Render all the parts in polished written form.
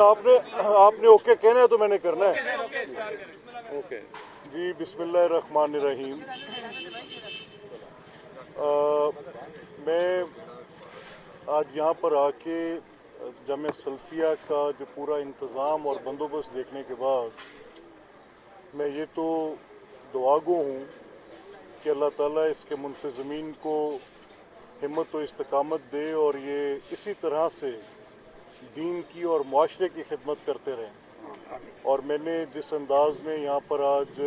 آپ نے اوکے کہنا ہے تو میں نے کرنا ہے. اوکے جی. بسم اللہ الرحمن الرحیم. میں آج یہاں پر آ کے جامعہ سلفیہ کا جو پورا انتظام اور بندوبست دیکھنے کے بعد میں یہ تو دعا گو ہوں کہ اللہ تعالیٰ اس کے منتظمین کو ہمت و استقامت دے اور یہ اسی طرح سے دین کی اور معاشرے کی خدمت کرتے رہیں. اور میں نے جس انداز میں یہاں پر آج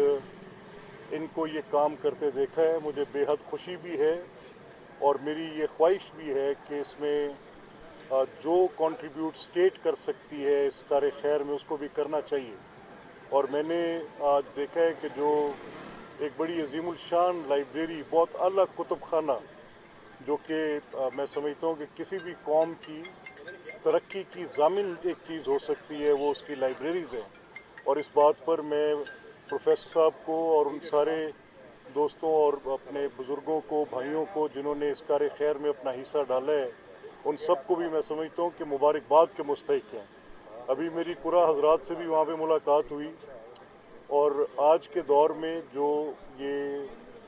ان کو یہ کام کرتے دیکھا ہے مجھے بے حد خوشی بھی ہے اور میری یہ خواہش بھی ہے کہ اس میں جو کنٹریبیوٹ اسٹیٹ کر سکتی ہے اس کار خیر میں اس کو بھی کرنا چاہیے. اور میں نے آج دیکھا ہے کہ جو ایک بڑی عظیم الشان لائبریری بہت اعلیٰ کتب خانہ جو کہ میں سمجھتا ہوں کہ کسی بھی قوم کی ترقی کی ضامن ایک چیز ہو سکتی ہے وہ اس کی لائبریریز ہیں. اور اس بات پر میں پروفیسر صاحب کو اور ان سارے دوستوں اور اپنے بزرگوں کو بھائیوں کو جنہوں نے اس کار خیر میں اپنا حصہ ڈالا ہے ان سب کو بھی میں سمجھتا ہوں کہ مبارکباد کے مستحق ہیں. ابھی میری قرا حضرات سے بھی وہاں پہ ملاقات ہوئی اور آج کے دور میں جو یہ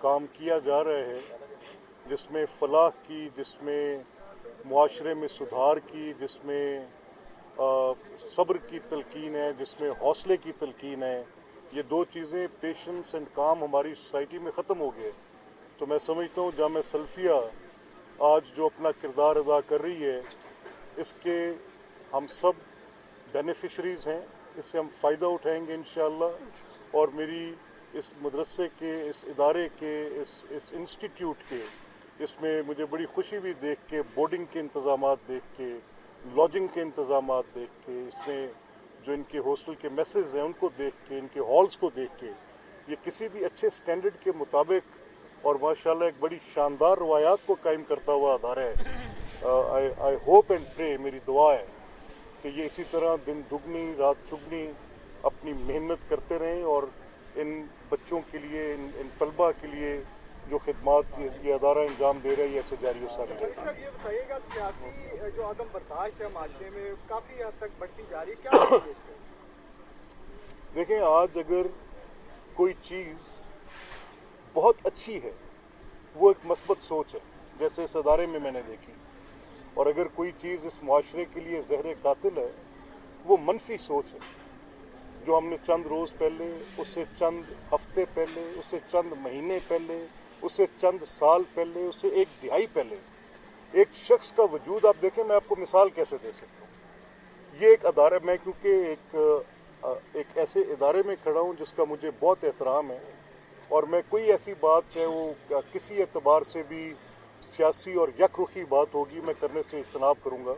کام کیا جا رہا ہے جس میں فلاح کی، جس میں معاشرے میں سدھار کی، جس میں صبر کی تلقین ہے، جس میں حوصلے کی تلقین ہے، یہ دو چیزیں پیشنس اینڈ کام ہماری سوسائٹی میں ختم ہو گئے. تو میں سمجھتا ہوں جامعہ سلفیہ آج جو اپنا کردار ادا کر رہی ہے اس کے ہم سب بینیفیشریز ہیں، اس سے ہم فائدہ اٹھائیں گے انشاءاللہ. اور میری اس مدرسے کے، اس ادارے کے، اس انسٹیٹیوٹ کے اس میں مجھے بڑی خوشی بھی دیکھ کے، بورڈنگ کے انتظامات دیکھ کے، لاجنگ کے انتظامات دیکھ کے، اس میں جو ان کے ہاسٹل کے میسز ہیں ان کو دیکھ کے، ان کے ہالز کو دیکھ کے، یہ کسی بھی اچھے سٹینڈرڈ کے مطابق اور ماشاءاللہ ایک بڑی شاندار روایات کو قائم کرتا ہوا ادارہ ہے. آئی ہوپ اینڈ پرے، میری دعا ہے کہ یہ اسی طرح دن دگنی رات چگنی اپنی محنت کرتے رہیں اور ان بچوں کے لیے، ان طلباء کے لیے جو خدمات یہ ادارہ انجام دے رہا ہے یہ ایسے جاری و ساری رہے. سر یہ بتائیے گا سیاسی جو عدم برداشت ہے معاشرے میں کافی حد تک بڑھتی جا رہی ہے، کیا کہیں گے اس پہ؟ دیکھیں آج اگر کوئی چیز بہت اچھی ہے وہ ایک مثبت سوچ ہے جیسے اس ادارے میں نے دیکھی، اور اگر کوئی چیز اس معاشرے کے لیے زہر قاتل ہے وہ منفی سوچ ہے جو ہم نے چند روز پہلے، اس سے چند ہفتے پہلے، اس سے چند مہینے پہلے، اس سے چند سال پہلے، اس سے ایک دہائی پہلے ایک شخص کا وجود آپ دیکھیں. میں آپ کو مثال کیسے دے سکتا ہوں. یہ ایک ادارہ، میں کیونکہ ایک ایسے ادارے میں کھڑا ہوں جس کا مجھے بہت احترام ہے اور میں کوئی ایسی بات چاہے وہ کسی اعتبار سے بھی سیاسی اور یک رخی بات ہوگی میں کرنے سے اجتناب کروں گا.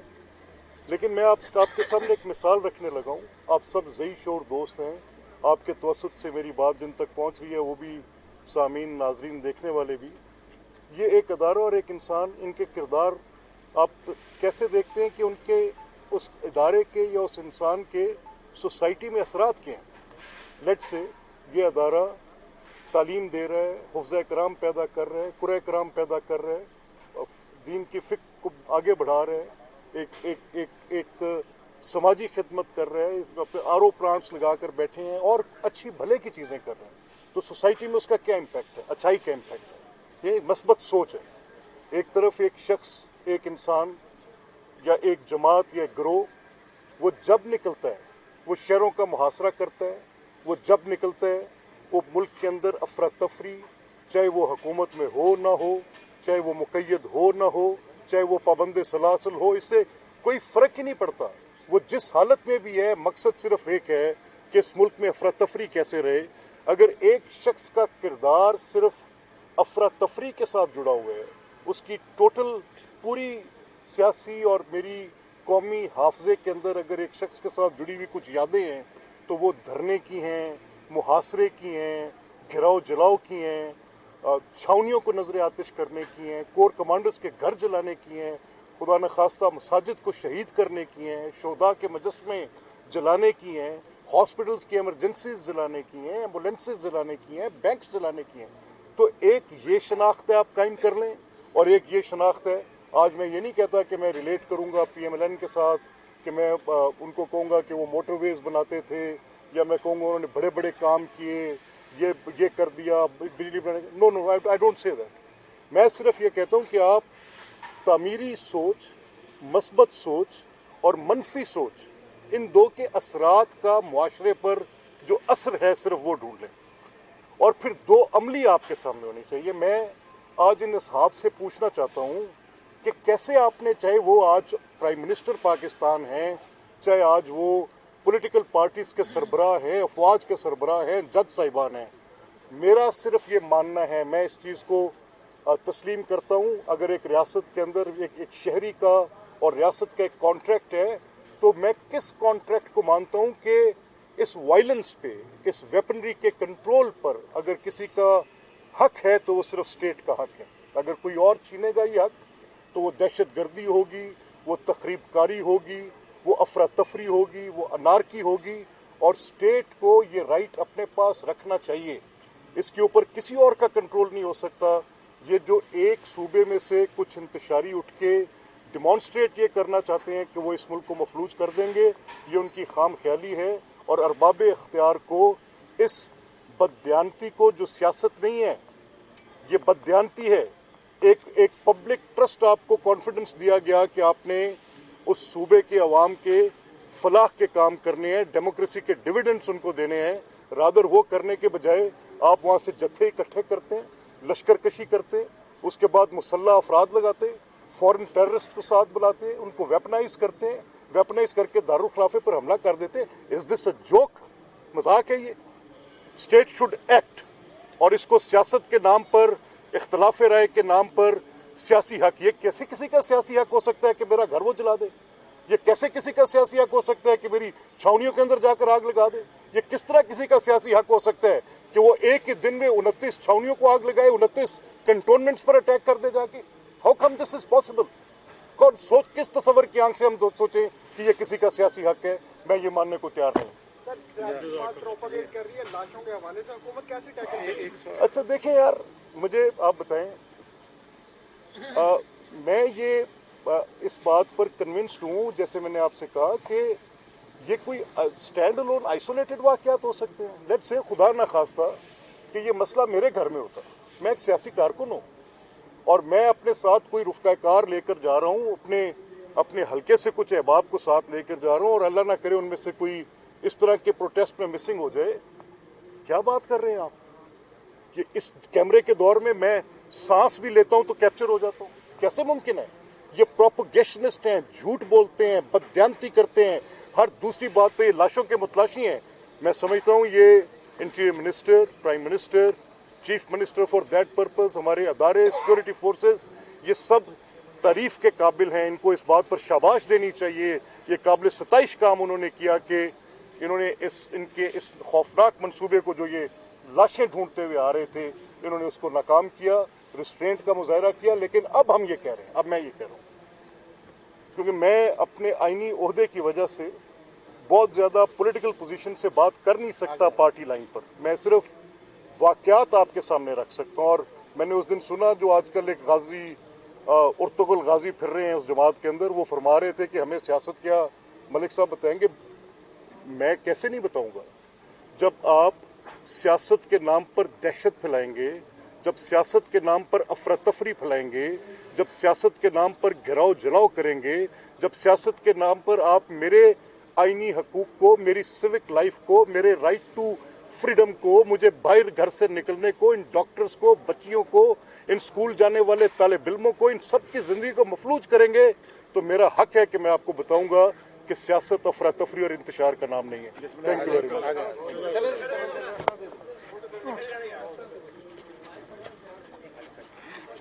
لیکن میں آپ کے سامنے ایک مثال رکھنے لگا ہوں. آپ سب ذی شعور دوست ہیں، آپ کے توسط سے میری بات جن تک پہنچ رہی ہے وہ بھی سامعین، ناظرین، دیکھنے والے بھی. یہ ایک ادارہ اور ایک انسان، ان کے کردار آپ کیسے دیکھتے ہیں کہ ان کے اس ادارے کے یا اس انسان کے سوسائٹی میں اثرات کیا ہیں. لیٹ سے یہ ادارہ تعلیم دے رہا ہے، حفظ کرام پیدا کر رہا ہے، قرآن کرام پیدا کر رہا ہے، دین کی فکر کو آگے بڑھا رہا ہے، ایک سماجی خدمت کر رہے ہیں، اپنے آر او پلانٹس لگا کر بیٹھے ہیں اور اچھی بھلے کی چیزیں کر رہے ہیں. تو سوسائٹی میں اس کا کیا امپیکٹ ہے؟ اچھائی کا امپیکٹ ہے. یہ مثبت سوچ ہے. ایک طرف ایک شخص، ایک انسان یا ایک جماعت یا ایک گروہ وہ جب نکلتا ہے وہ شہروں کا محاصرہ کرتا ہے، وہ جب نکلتا ہے وہ ملک کے اندر افراتفری، چاہے وہ حکومت میں ہو نہ ہو، چاہے وہ مقید ہو نہ ہو، چاہے وہ پابند سلاسل ہو، اس سے کوئی فرق ہی نہیں پڑتا. وہ جس حالت میں بھی ہے مقصد صرف ایک ہے کہ اس ملک میں افراتفری کیسے رہے. اگر ایک شخص کا کردار صرف افراتفری کے ساتھ جڑا ہوا ہے، اس کی ٹوٹل پوری سیاسی اور میری قومی حافظے کے اندر اگر ایک شخص کے ساتھ جڑی ہوئی کچھ یادیں ہیں تو وہ دھرنے کی ہیں، محاصرے کی ہیں، گھراؤ جلاؤ کی ہیں، چھاونیوں کو نظر آتش کرنے کی ہیں، کور کمانڈرز کے گھر جلانے کی ہیں، خدا نخواستہ مساجد کو شہید کرنے کی ہیں، شہداء کے مجسمے جلانے کی ہیں، ہاسپٹلز کی ایمرجنسیز جلانے کی ہیں، ایمبولینسز جلانے کی ہیں، بینکس جلانے کی ہیں. تو ایک یہ شناخت ہے آپ قائم کر لیں، اور ایک یہ شناخت ہے. آج میں یہ نہیں کہتا کہ میں ریلیٹ کروں گا پی ایم ایل این کے ساتھ कि मैं उनको कहूँगा कि वो मोटरवेज बनाते थे, या मैं कहूँगा उन्होंने बड़े बड़े काम किए, ये कर दिया, बिजली बनाने। No, I don't say that. मैं सिर्फ ये कहता हूँ कि आप तामीरी सोच, मस्बत सोच और मनफी सोच, इन दो के असरात का मुआशरे पर जो असर है सिर्फ वो ढूंढ लें, और फिर दो अमली आपके सामने होनी चाहिए। मैं आज इन असहाब से पूछना चाहता हूँ कि कैसे आपने, चाहे वो आज प्राइम मिनिस्टर पाकिस्तान हैं, चाहे आज वो पॉलिटिकल पार्टीज़ के सरबराह हैं, अफवाज के सरबराह हैं, जज साहिबान हैं, मेरा सिर्फ ये मानना है, मैं इस चीज़ को तस्लीम करता हूँ, अगर एक रियासत के अंदर एक शहरी का और रियासत का एक कॉन्ट्रैक्ट है, तो मैं किस कॉन्ट्रैक्ट को मानता हूँ कि इस वायलेंस पे, इस वेपनरी के कंट्रोल पर अगर किसी का हक है तो वो सिर्फ स्टेट का हक है। अगर कोई और छीनेगा ये हक तो वो दहशत गर्दी होगी, वो तखरीबकारी होगी, वो अफरा तफरी होगी, वो अनारकी होगी, और स्टेट को ये राइट अपने पास रखना चाहिए। इसके ऊपर किसी और का कंट्रोल नहीं हो सकता। ये जो एक सूबे में से कुछ इंतशारी उठ के डिमॉन्स्ट्रेट ये करना चाहते हैं कि वो इस मुल्क को मफलूज कर देंगे, ये उनकी खाम ख्याली है, और अरबाब इख्तियार को इस बददियानती को, जो सियासत नहीं है ये बददियानती है, एक पब्लिक ट्रस्ट आपको कॉन्फिडेंस दिया गया कि आपने उस सूबे के अवाम के फलाह के काम करने हैं, डेमोक्रेसी के डिविडेंड्स उनको देने हैं, रादर वो करने के बजाय आप वहाँ से जत्थे इकट्ठे करते हैं, लश्कर कशी करते, उसके बाद मुसल्ला अफराद लगाते, फॉरेन टेररिस्ट को साथ बुलाते, उनको वेपनाइज करते हैं, वेपनाइज करके दारुल खिलाफे पर हमला कर देते। Is this a joke? मजाक है ये? स्टेट शुड एक्ट, और इसको सियासत के नाम पर, इख्तलाफ राय के नाम पर सियासी हक, ये कैसे किसी का सियासी हक हो सकता है कि मेरा घर वो जला दे? ये कैसे किसी का सियासी हक हो सकता है कि मेरी छावनियों के अंदर जाकर आग लगा दे? ये किस तरह किसी का सियासी हक हो सकता है कि वो एक ही दिन में 29 छावनियों को आग लगाए, 29 कंटोनमेंट्स पर अटैक कर दे जाके? How come this is possible? कौन सोच, किस तस्वर की आंख से हम सोचें कि ये किसी का सियासी हक है? मैं ये मानने को तैयार नहीं। प्रोपेगेट कर रही है लाशों के हवाले से, हुकूमत कैसे टैकल करेगी? अच्छा देखें यार, मुझे आप बताएं, मैं ये इस बात पर कन्विंस्ड हूँ, जैसे मैंने आपसे कहा, कि ये कोई स्टैंड अलोन आइसोलेटेड वाक़यात हो सकते हैं। लेट्स से खुदा ना खास्ता कि ये मसला मेरे घर में होता, मैं एक सियासी कारकुन हूँ और मैं अपने साथ कोई रुफ़क़ा कार लेकर जा रहा हूँ, अपने हल्के से कुछ अहबाब को साथ लेकर जा रहा हूँ, और अल्लाह ना करे उनमें से कोई इस तरह के प्रोटेस्ट में मिसिंग हो जाए। क्या बात कर रहे हैं आप? कि इस कैमरे के दौर में मैं सांस भी लेता हूं तो कैप्चर हो जाता हूं? कैसे मुमकिन है? ये प्रोपोगेशनिस्ट हैं, झूठ बोलते हैं, बददियानती करते हैं, हर दूसरी बात पे लाशों के मुतलाशी हैं। मैं समझता हूं ये interior minister, prime minister, chief minister for that purpose, हमारे अदारे, सिक्योरिटी फोर्सेस, ये सब तारीफ के काबिल हैं। इनको इस बात पर शाबाश देनी चाहिए। ये काबिल सताइश काम उन्होंने किया कि इन्होंने इनके इस खौफनाक मंसूबे को, जो ये लाशें ढूंढते हुए आ रहे थे, इन्होंने उसको नाकाम किया, रिस्ट्रेंट का मुजाहरा किया। लेकिन अब हम ये कह रहे हैं, अब मैं ये कह रहा हूँ, क्योंकि मैं अपने आईनी ओहदे की वजह से बहुत ज़्यादा पॉलिटिकल पोजीशन से बात कर नहीं सकता पार्टी लाइन पर। मैं सिर्फ वाक़यात आपके सामने रख सकता हूँ। और मैंने उस दिन सुना, जो आजकल एक गाजी उर्तुगल गाजी फिर रहे हैं उस जमात के अंदर, वो फरमा रहे थे कि हमें सियासत क्या मलिक साहब बताएंगे। मैं कैसे नहीं बताऊंगा? जब आप सियासत के नाम पर दहशत फैलाएंगे, जब सियासत के नाम पर अफरा तफरी फैलाएंगे, जब सियासत के नाम पर घिराव जलाओ करेंगे, जब सियासत के नाम पर आप मेरे आईनी हकूक को, मेरी सिविक लाइफ को, मेरे राइट टू फ्रीडम को, मुझे बाहर घर से निकलने को, इन डॉक्टर्स को, बच्चियों को, इन स्कूल जाने वाले तालिब इल्मों को, इन सब की ज़िंदगी को मफलूज करेंगे, तो मेरा हक है कि मैं आपको बताऊंगा कि सियासत अफरा तफरी और इंतशार का नाम नहीं है। Thank you very much.